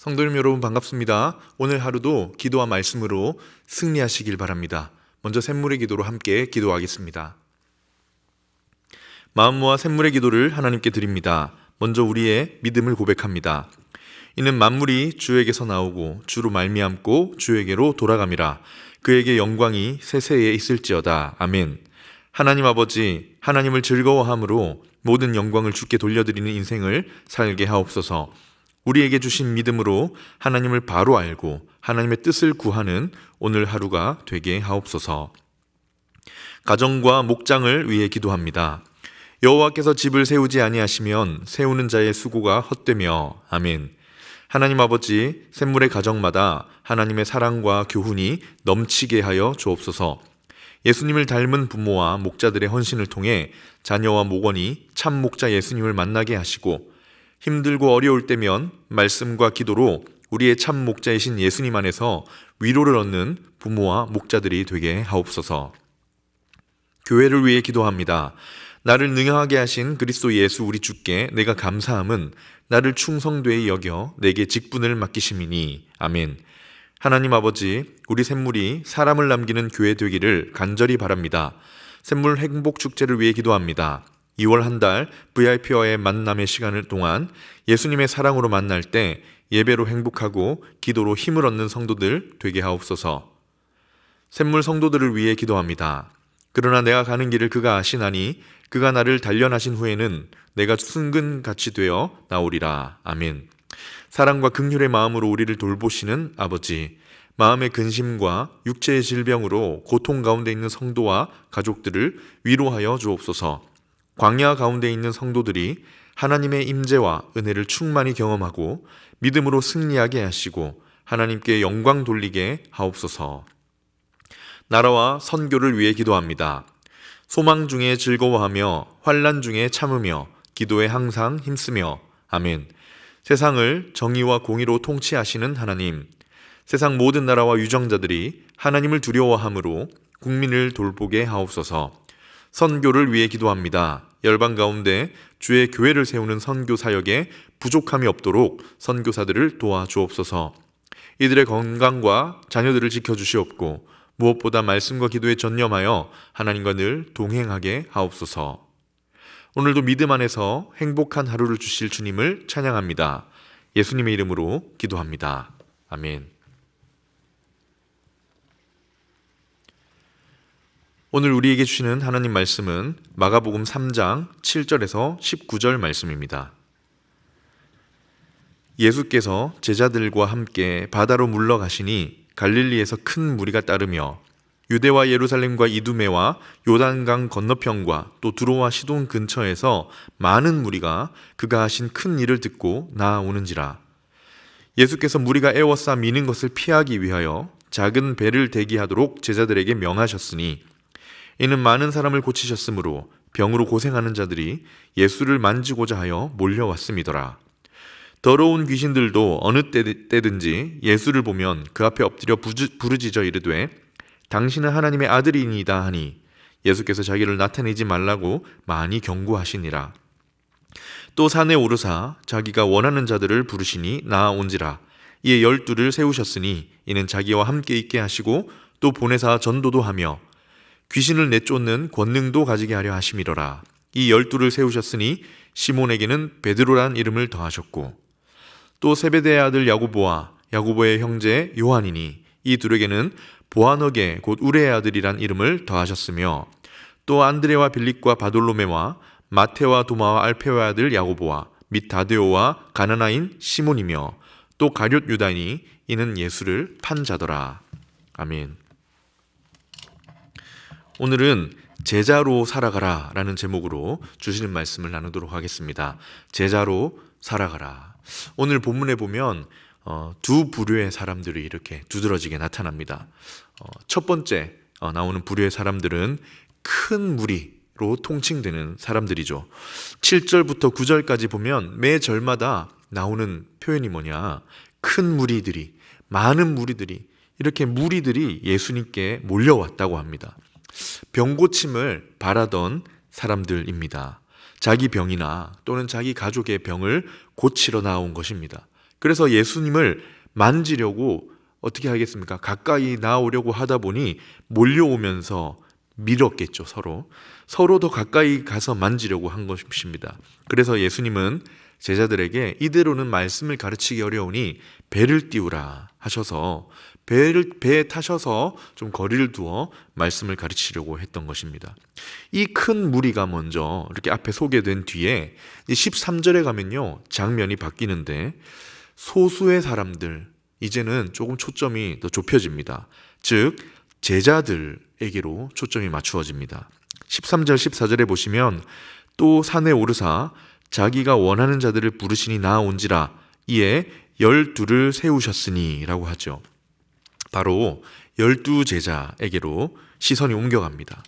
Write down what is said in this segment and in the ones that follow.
성도님 여러분 반갑습니다. 오늘 하루도 기도와 말씀으로 승리하시길 바랍니다. 먼저 샘물의 기도로 함께 기도하겠습니다. 마음 모아 샘물의 기도를 하나님께 드립니다. 먼저 우리의 믿음을 고백합니다. 이는 만물이 주에게서 나오고 주로 말미암고 주에게로 돌아감이라. 그에게 영광이 세세에 있을지어다. 아멘. 하나님 아버지, 하나님을 즐거워함으로 모든 영광을 주께 돌려드리는 인생을 살게 하옵소서. 우리에게 주신 믿음으로 하나님을 바로 알고 하나님의 뜻을 구하는 오늘 하루가 되게 하옵소서. 가정과 목장을 위해 기도합니다. 여호와께서 집을 세우지 아니하시면 세우는 자의 수고가 헛되며. 아멘. 하나님 아버지, 샘물의 가정마다 하나님의 사랑과 교훈이 넘치게 하여 주옵소서. 예수님을 닮은 부모와 목자들의 헌신을 통해 자녀와 목원이 참 목자 예수님을 만나게 하시고, 힘들고 어려울 때면 말씀과 기도로 우리의 참 목자이신 예수님 안에서 위로를 얻는 부모와 목자들이 되게 하옵소서. 교회를 위해 기도합니다. 나를 능하게 하신 그리스도 예수 우리 주께 내가 감사함은 나를 충성되이 여겨 내게 직분을 맡기심이니. 아멘. 하나님 아버지, 우리 샘물이 사람을 남기는 교회 되기를 간절히 바랍니다. 샘물 행복축제를 위해 기도합니다. 2월 한 달 VIP와의 만남의 시간을 동안 예수님의 사랑으로 만날 때 예배로 행복하고 기도로 힘을 얻는 성도들 되게 하옵소서. 샘물 성도들을 위해 기도합니다. 그러나 내가 가는 길을 그가 아시나니 그가 나를 단련하신 후에는 내가 순근같이 되어 나오리라. 아멘. 사랑과 긍휼의 마음으로 우리를 돌보시는 아버지, 마음의 근심과 육체의 질병으로 고통 가운데 있는 성도와 가족들을 위로하여 주옵소서. 광야 가운데 있는 성도들이 하나님의 임재와 은혜를 충만히 경험하고 믿음으로 승리하게 하시고 하나님께 영광 돌리게 하옵소서. 나라와 선교를 위해 기도합니다. 소망 중에 즐거워하며 환난 중에 참으며 기도에 항상 힘쓰며. 아멘. 세상을 정의와 공의로 통치하시는 하나님, 세상 모든 나라와 유정자들이 하나님을 두려워함으로 국민을 돌보게 하옵소서. 선교를 위해 기도합니다. 열방 가운데 주의 교회를 세우는 선교 사역에 부족함이 없도록 선교사들을 도와주옵소서. 이들의 건강과 자녀들을 지켜주시옵고 무엇보다 말씀과 기도에 전념하여 하나님과 늘 동행하게 하옵소서. 오늘도 믿음 안에서 행복한 하루를 주실 주님을 찬양합니다. 예수님의 이름으로 기도합니다. 아멘. 오늘 우리에게 주시는 하나님 말씀은 마가복음 3장 7절에서 19절 말씀입니다. 예수께서 제자들과 함께 바다로 물러가시니 갈릴리에서 큰 무리가 따르며 유대와 예루살렘과 이두메와 요단강 건너편과 또 두로와 시돈 근처에서 많은 무리가 그가 하신 큰 일을 듣고 나아오는지라. 예수께서 무리가 애워싸 미는 것을 피하기 위하여 작은 배를 대기하도록 제자들에게 명하셨으니 이는 많은 사람을 고치셨으므로 병으로 고생하는 자들이 예수를 만지고자 하여 몰려왔음이더라. 더러운 귀신들도 어느 때든지 예수를 보면 그 앞에 엎드려 부르짖어 이르되 당신은 하나님의 아들이니이다 하니 예수께서 자기를 나타내지 말라고 많이 경고하시니라. 또 산에 오르사 자기가 원하는 자들을 부르시니 나아온지라. 이에 12를 세우셨으니 이는 자기와 함께 있게 하시고 또 보내사 전도도 하며 귀신을 내쫓는 권능도 가지게 하려 하심이로라. 이 12를 세우셨으니 시몬에게는 베드로란 이름을 더하셨고 또 세베대의 아들 야고보와 야고보의 형제 요한이니 이 둘에게는 보아너게 곧 우레의 아들이란 이름을 더하셨으며 또 안드레와 빌립과 바돌로메와 마테와 도마와 알페오의 아들 야고보와 및 다데오와 가나나인 시몬이며 또 가룟 유다니 이는 예수를 판 자더라. 아멘. 오늘은 제자로 살아가라 라는 제목으로 주시는 말씀을 나누도록 하겠습니다. 제자로 살아가라. 오늘 본문에 보면 두 부류의 사람들이 이렇게 두드러지게 나타납니다. 첫 번째 나오는 부류의 사람들은 큰 무리로 통칭되는 사람들이죠. 7절부터 9절까지 보면 매 절마다 나오는 표현이 뭐냐, 큰 무리들이, 많은 무리들이, 이렇게 무리들이 예수님께 몰려왔다고 합니다. 병고침을 바라던 사람들입니다. 자기 병이나 또는 자기 가족의 병을 고치러 나온 것입니다. 그래서 예수님을 만지려고 어떻게 하겠습니까? 가까이 나오려고 하다 보니 몰려오면서 밀었겠죠. 서로 더 가까이 가서 만지려고 한 것입니다. 그래서 예수님은 제자들에게 이대로는 말씀을 가르치기 어려우니 배를 띄우라 하셔서 배에 타셔서 좀 거리를 두어 말씀을 가르치려고 했던 것입니다. 이 큰 무리가 먼저 이렇게 앞에 소개된 뒤에 13절에 가면요, 장면이 바뀌는데 소수의 사람들, 이제는 조금 초점이 더 좁혀집니다. 즉 제자들에게로 초점이 맞추어집니다. 13절 14절에 보시면 또 산에 오르사 자기가 원하는 자들을 부르시니 나아온지라 이에 12를 세우셨으니 라고 하죠. 바로 12 제자에게로 시선이 옮겨갑니다.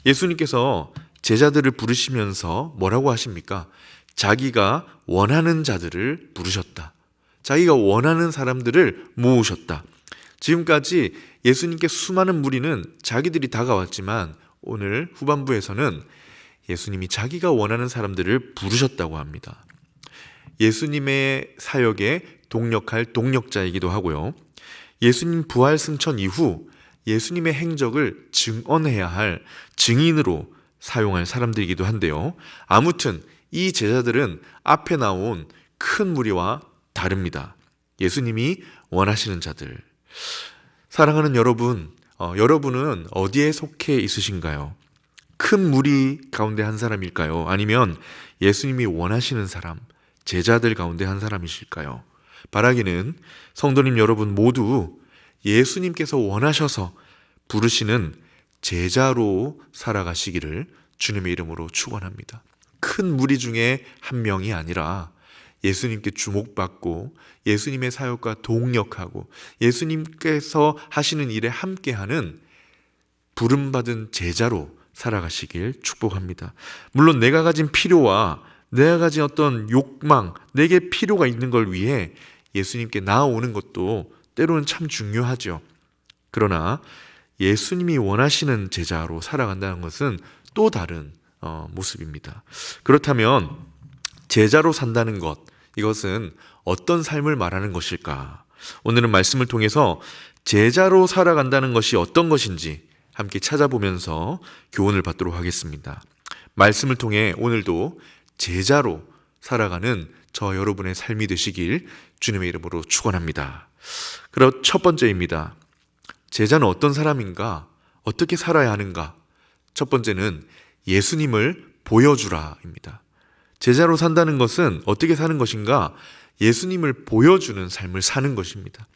예수님께서 제자들을 부르시면서 뭐라고 하십니까? 자기가 원하는 자들을 부르셨다. 자기가 원하는 사람들을 모으셨다. 지금까지 예수님께 수많은 무리는 자기들이 다가왔지만 오늘 후반부에서는 예수님이 자기가 원하는 사람들을 부르셨다고 합니다. 예수님의 사역에 동력할 동력자이기도 하고요. 예수님 부활 승천 이후 예수님의 행적을 증언해야 할 증인으로 사용할 사람들이기도 한데요. 아무튼 이 제자들은 앞에 나온 큰 무리와 다릅니다. 예수님이 원하시는 자들. 사랑하는 여러분, 여러분은 어디에 속해 있으신가요? 큰 무리 가운데 한 사람일까요? 아니면 예수님이 원하시는 사람, 제자들 가운데 한 사람이실까요? 바라기는 성도님 여러분 모두 예수님께서 원하셔서 부르시는 제자로 살아가시기를 주님의 이름으로 축원합니다. 큰 무리 중에 한 명이 아니라 예수님께 주목받고 예수님의 사역과 동력하고 예수님께서 하시는 일에 함께하는 부름받은 제자로 살아가시길 축복합니다. 물론 내가 가진 필요와 내가 가진 어떤 욕망, 내게 필요가 있는 걸 위해 예수님께 나아오는 것도 때로는 참 중요하죠. 그러나 예수님이 원하시는 제자로 살아간다는 것은 또 다른 모습입니다. 그렇다면 제자로 산다는 것, 이것은 어떤 삶을 말하는 것일까? 오늘은 말씀을 통해서 제자로 살아간다는 것이 어떤 것인지 함께 찾아보면서 교훈을 받도록 하겠습니다. 말씀을 통해 오늘도 제자로 살아가는 저 여러분의 삶이 되시길 주님의 이름으로 축원합니다. 그럼 첫 번째입니다. 제자는 어떤 사람인가? 어떻게 살아야 하는가? 첫 번째는 예수님을 보여주라입니다. 제자로 산다는 것은 어떻게 사는 것인가? 예수님을 보여주는 삶을 사는 것입니다.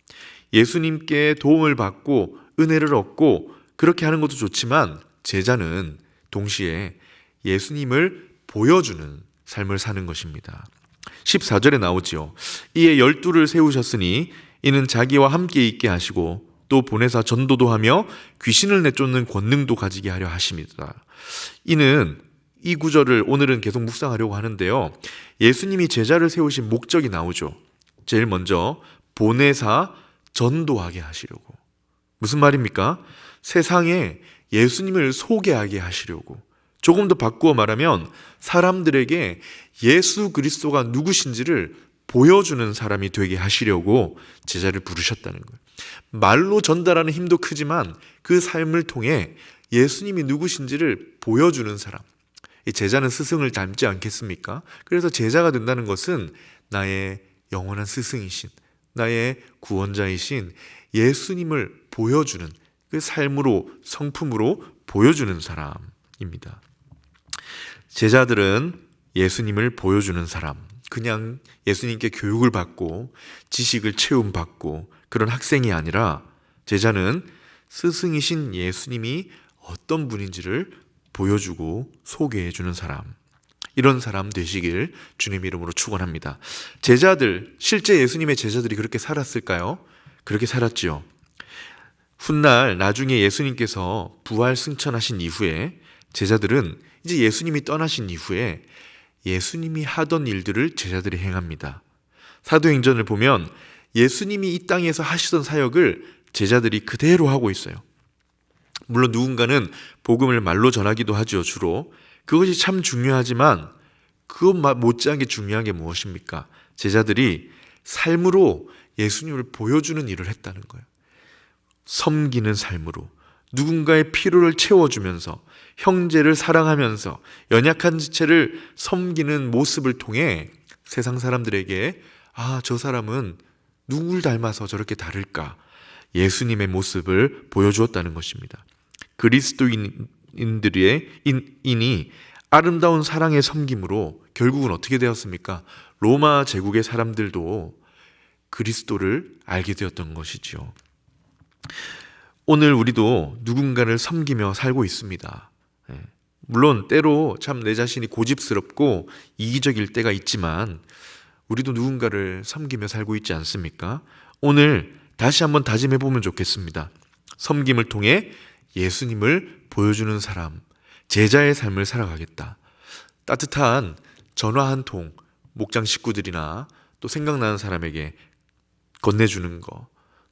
예수님께 도움을 받고 은혜를 얻고 그렇게 하는 것도 좋지만 제자는 동시에 예수님을 보여주는 삶을 사는 것입니다. 14절에 나오지요. 이에 12를 세우셨으니 이는 자기와 함께 있게 하시고 또 보내사 전도도 하며 귀신을 내쫓는 권능도 가지게 하려 하십니다. 이는 이 구절을 오늘은 계속 묵상하려고 하는데요. 예수님이 제자를 세우신 목적이 나오죠. 제일 먼저 보내사 전도하게 하시려고. 무슨 말입니까? 세상에 예수님을 소개하게 하시려고. 조금 더 바꾸어 말하면 사람들에게 예수 그리스도가 누구신지를 보여주는 사람이 되게 하시려고 제자를 부르셨다는 거예요. 말로 전달하는 힘도 크지만 그 삶을 통해 예수님이 누구신지를 보여주는 사람. 이 제자는 스승을 닮지 않겠습니까? 그래서 제자가 된다는 것은 나의 영원한 스승이신, 나의 구원자이신 예수님을 보여주는 그 삶으로, 성품으로 보여주는 사람입니다. 제자들은 예수님을 보여주는 사람, 그냥 예수님께 교육을 받고 지식을 체험받고 그런 학생이 아니라 제자는 스승이신 예수님이 어떤 분인지를 보여주고 소개해주는 사람, 이런 사람 되시길 주님 이름으로 축원합니다. 제자들, 실제 예수님의 제자들이 그렇게 살았을까요? 그렇게 살았지요. 훗날 나중에 예수님께서 부활 승천하신 이후에 제자들은 이제 예수님이 떠나신 이후에 예수님이 하던 일들을 제자들이 행합니다. 사도행전을 보면 예수님이 이 땅에서 하시던 사역을 제자들이 그대로 하고 있어요. 물론 누군가는 복음을 말로 전하기도 하죠, 주로. 그것이 참 중요하지만 그것 못지않게 중요한 게 무엇입니까? 제자들이 삶으로 예수님을 보여주는 일을 했다는 거예요. 섬기는 삶으로 누군가의 필요를 채워주면서 형제를 사랑하면서 연약한 지체를 섬기는 모습을 통해 세상 사람들에게 저 사람은 누굴 닮아서 저렇게 다를까? 예수님의 모습을 보여주었다는 것입니다. 그리스도인이 아름다운 사랑의 섬김으로 결국은 어떻게 되었습니까? 로마 제국의 사람들도 그리스도를 알게 되었던 것이지요. 오늘 우리도 누군가를 섬기며 살고 있습니다. 물론 때로 참 내 자신이 고집스럽고 이기적일 때가 있지만 우리도 누군가를 섬기며 살고 있지 않습니까? 오늘 다시 한번 다짐해 보면 좋겠습니다. 섬김을 통해 예수님을 보여주는 사람, 제자의 삶을 살아가겠다. 따뜻한 전화 한 통, 목장 식구들이나 또 생각나는 사람에게 건네주는 것,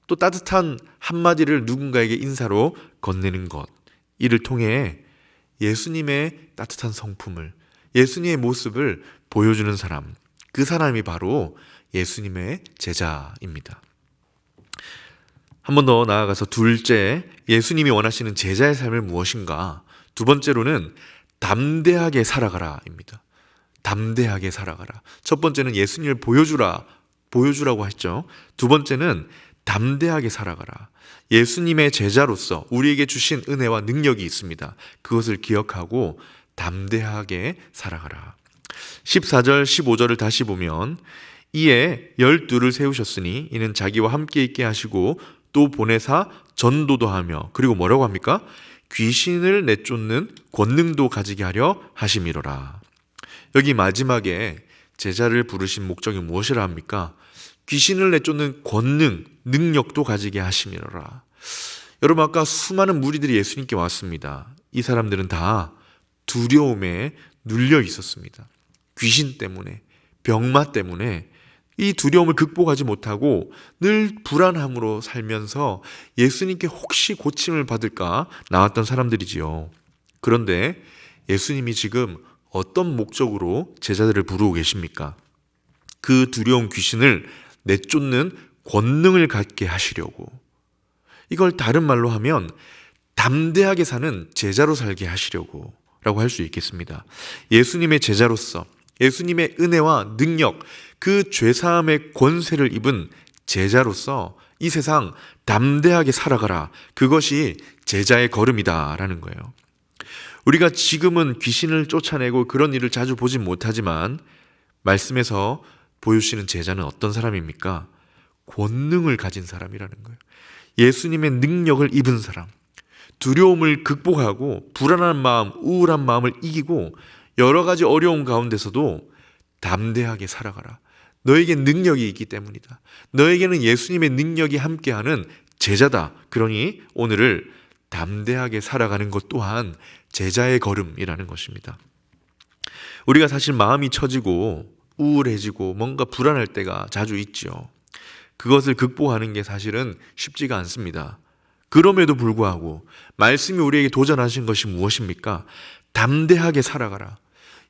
또 따뜻한 한마디를 누군가에게 인사로 건네는 것, 이를 통해 예수님의 따뜻한 성품을, 예수님의 모습을 보여주는 사람, 그 사람이 바로 예수님의 제자입니다. 한 번 더 나아가서 둘째, 예수님이 원하시는 제자의 삶은 무엇인가? 두 번째로는 담대하게 살아가라입니다. 담대하게 살아가라. 첫 번째는 예수님을 보여주라고 했죠. 두 번째는 담대하게 살아가라. 예수님의 제자로서 우리에게 주신 은혜와 능력이 있습니다. 그것을 기억하고 담대하게 살아가라. 14절, 15절을 다시 보면 이에 12를 세우셨으니 이는 자기와 함께 있게 하시고 또 보내사 전도도 하며 그리고 뭐라고 합니까? 귀신을 내쫓는 권능도 가지게 하려 하심이로라. 여기 마지막에 제자를 부르신 목적이 무엇이라 합니까? 귀신을 내쫓는 권능, 능력도 가지게 하심이로라. 여러분, 아까 수많은 무리들이 예수님께 왔습니다. 이 사람들은 다 두려움에 눌려 있었습니다. 귀신 때문에, 병마 때문에 이 두려움을 극복하지 못하고 늘 불안함으로 살면서 예수님께 혹시 고침을 받을까 나왔던 사람들이지요. 그런데 예수님이 지금 어떤 목적으로 제자들을 부르고 계십니까? 그 두려운 귀신을 내쫓는 권능을 갖게 하시려고. 이걸 다른 말로 하면 담대하게 사는 제자로 살게 하시려고 라고 할 수 있겠습니다. 예수님의 제자로서 예수님의 은혜와 능력, 그 죄사함의 권세를 입은 제자로서 이 세상 담대하게 살아가라. 그것이 제자의 걸음이다라는 거예요. 우리가 지금은 귀신을 쫓아내고 그런 일을 자주 보진 못하지만 말씀에서 보여주시는 제자는 어떤 사람입니까? 권능을 가진 사람이라는 거예요. 예수님의 능력을 입은 사람, 두려움을 극복하고 불안한 마음, 우울한 마음을 이기고 여러 가지 어려움 가운데서도 담대하게 살아가라. 너에게 능력이 있기 때문이다. 너에게는 예수님의 능력이 함께하는 제자다. 그러니 오늘을 담대하게 살아가는 것 또한 제자의 걸음이라는 것입니다. 우리가 사실 마음이 처지고 우울해지고 뭔가 불안할 때가 자주 있죠. 그것을 극복하는 게 사실은 쉽지가 않습니다. 그럼에도 불구하고 말씀이 우리에게 도전하신 것이 무엇입니까? 담대하게 살아가라.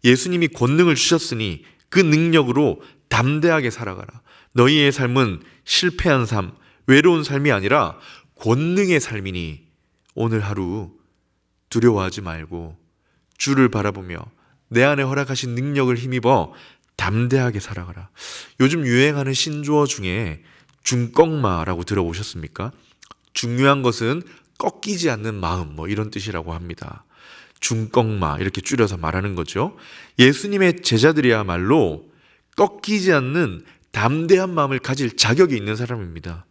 예수님이 권능을 주셨으니 그 능력으로 담대하게 살아가라. 너희의 삶은 실패한 삶, 외로운 삶이 아니라 권능의 삶이니 오늘 하루 두려워하지 말고 주를 바라보며 내 안에 허락하신 능력을 힘입어 담대하게 살아가라. 요즘 유행하는 신조어 중에 중꺾마라고 들어보셨습니까? 중요한 것은 꺾이지 않는 마음, 이런 뜻이라고 합니다. 중꺾마 이렇게 줄여서 말하는 거죠. 예수님의 제자들이야말로 꺾이지 않는 담대한 마음을 가질 자격이 있는 사람입니다.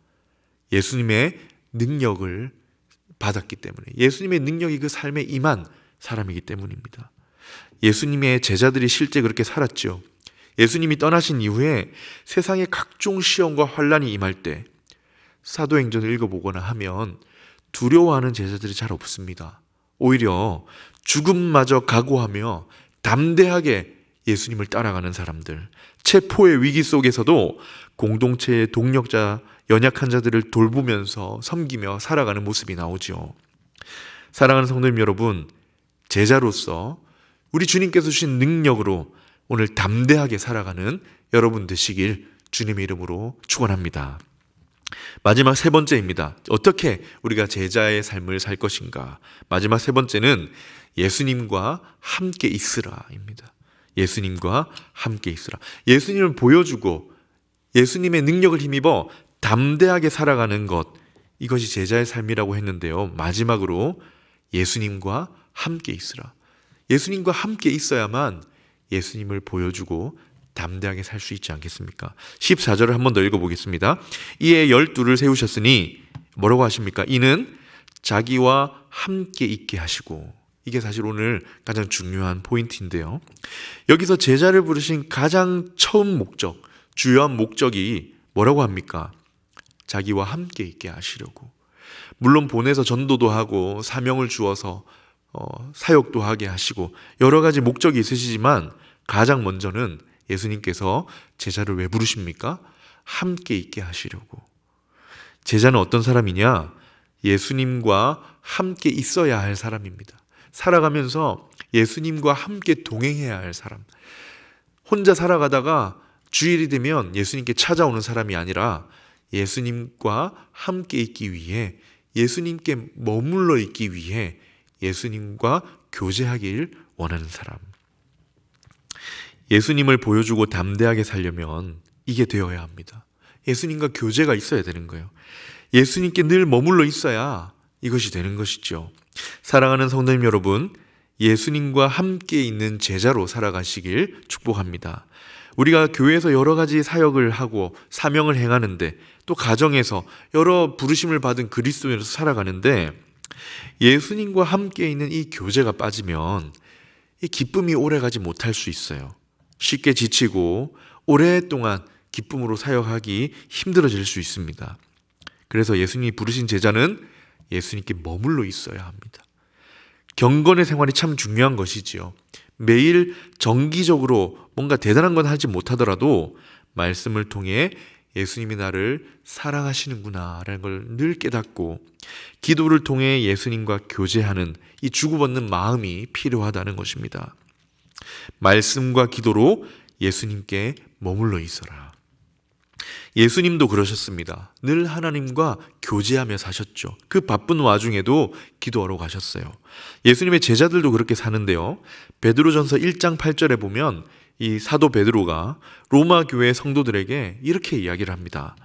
예수님의 능력을 받았기 때문에, 예수님의 능력이 그 삶에 임한 사람이기 때문입니다. 예수님의 제자들이 실제 그렇게 살았죠. 예수님이 떠나신 이후에 세상에 각종 시험과 환란이 임할 때 사도행전을 읽어보거나 하면 두려워하는 제자들이 잘 없습니다. 오히려 죽음마저 각오하며 담대하게 예수님을 따라가는 사람들, 체포의 위기 속에서도 공동체의 동력자, 연약한 자들을 돌보면서 섬기며 살아가는 모습이 나오죠. 사랑하는 성도님 여러분, 제자로서 우리 주님께서 주신 능력으로 오늘 담대하게 살아가는 여러분 되시길 주님의 이름으로 축원합니다. 마지막 세 번째입니다. 어떻게 우리가 제자의 삶을 살 것인가? 마지막 세 번째는 예수님과 함께 있으라입니다. 예수님과 함께 있으라. 예수님을 보여주고 예수님의 능력을 힘입어 담대하게 살아가는 것, 이것이 제자의 삶이라고 했는데요. 마지막으로 예수님과 함께 있으라. 예수님과 함께 있어야만 예수님을 보여주고 담대하게 살 수 있지 않겠습니까? 14절을 한 번 더 읽어보겠습니다. 이에 12를 세우셨으니 뭐라고 하십니까? 이는 자기와 함께 있게 하시고, 이게 사실 오늘 가장 중요한 포인트인데요. 여기서 제자를 부르신 가장 처음 목적, 주요한 목적이 뭐라고 합니까? 자기와 함께 있게 하시려고. 물론 보내서 전도도 하고 사명을 주어서 사역도 하게 하시고 여러 가지 목적이 있으시지만 가장 먼저는 예수님께서 제자를 왜 부르십니까? 함께 있게 하시려고. 제자는 어떤 사람이냐? 예수님과 함께 있어야 할 사람입니다. 살아가면서 예수님과 함께 동행해야 할 사람. 혼자 살아가다가 주일이 되면 예수님께 찾아오는 사람이 아니라 예수님과 함께 있기 위해, 예수님께 머물러 있기 위해 예수님과 교제하길 원하는 사람. 예수님을 보여주고 담대하게 살려면 이게 되어야 합니다. 예수님과 교제가 있어야 되는 거예요. 예수님께 늘 머물러 있어야 이것이 되는 것이죠. 사랑하는 성도님 여러분, 예수님과 함께 있는 제자로 살아가시길 축복합니다. 우리가 교회에서 여러 가지 사역을 하고 사명을 행하는데, 또 가정에서 여러 부르심을 받은 그리스도인으로서 살아가는데, 예수님과 함께 있는 이 교제가 빠지면 이 기쁨이 오래가지 못할 수 있어요. 쉽게 지치고 오랫동안 기쁨으로 사역하기 힘들어질 수 있습니다. 그래서 예수님이 부르신 제자는 예수님께 머물러 있어야 합니다. 경건의 생활이 참 중요한 것이지요. 매일 정기적으로 뭔가 대단한 건 하지 못하더라도 말씀을 통해 예수님이 나를 사랑하시는구나 라는 걸 늘 깨닫고, 기도를 통해 예수님과 교제하는 이 주고받는 마음이 필요하다는 것입니다. 말씀과 기도로 예수님께 머물러 있어라. 예수님도 그러셨습니다. 늘 하나님과 교제하며 사셨죠. 그 바쁜 와중에도 기도하러 가셨어요. 예수님의 제자들도 그렇게 사는데요. 베드로전서 1장 8절에 보면 이 사도 베드로가 로마 교회 성도들에게 이렇게 이야기를 합니다.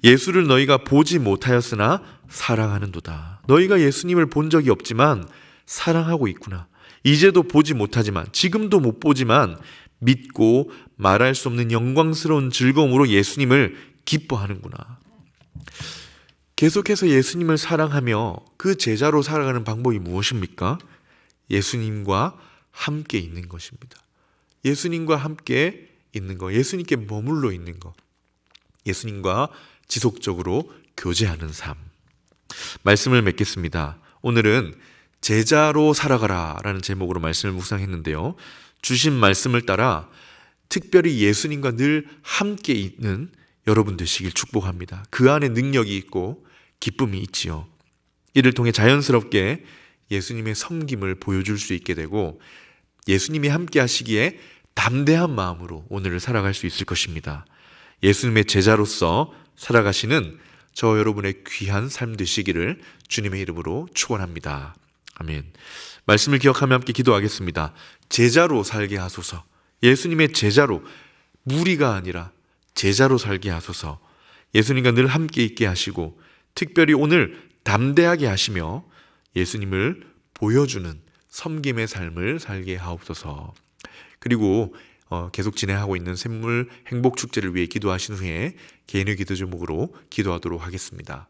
예수를 너희가 보지 못하였으나 사랑하는도다. 너희가 예수님을 본 적이 없지만 사랑하고 있구나. 이제도 보지 못하지만, 지금도 못 보지만 믿고 말할 수 없는 영광스러운 즐거움으로 예수님을 기뻐하는구나. 계속해서 예수님을 사랑하며 그 제자로 살아가는 방법이 무엇입니까? 예수님과 함께 있는 것입니다. 예수님과 함께 있는 것, 예수님께 머물러 있는 것, 예수님과 지속적으로 교제하는 삶. 말씀을 맺겠습니다. 오늘은 제자로 살아가라 라는 제목으로 말씀을 묵상했는데요. 주신 말씀을 따라 특별히 예수님과 늘 함께 있는 여러분 되시길 축복합니다. 그 안에 능력이 있고 기쁨이 있지요. 이를 통해 자연스럽게 예수님의 섬김을 보여줄 수 있게 되고, 예수님이 함께 하시기에 담대한 마음으로 오늘을 살아갈 수 있을 것입니다. 예수님의 제자로서 살아가시는 저 여러분의 귀한 삶 되시기를 주님의 이름으로 축원합니다. 아멘. 말씀을 기억하며 함께 기도하겠습니다. 제자로 살게 하소서. 예수님의 제자로, 무리가 아니라 제자로 살게 하소서. 예수님과 늘 함께 있게 하시고, 특별히 오늘 담대하게 하시며 예수님을 보여주는 섬김의 삶을 살게 하옵소서. 그리고 계속 진행하고 있는 샘물 행복축제를 위해 기도하신 후에 개인의 기도 제목으로 기도하도록 하겠습니다.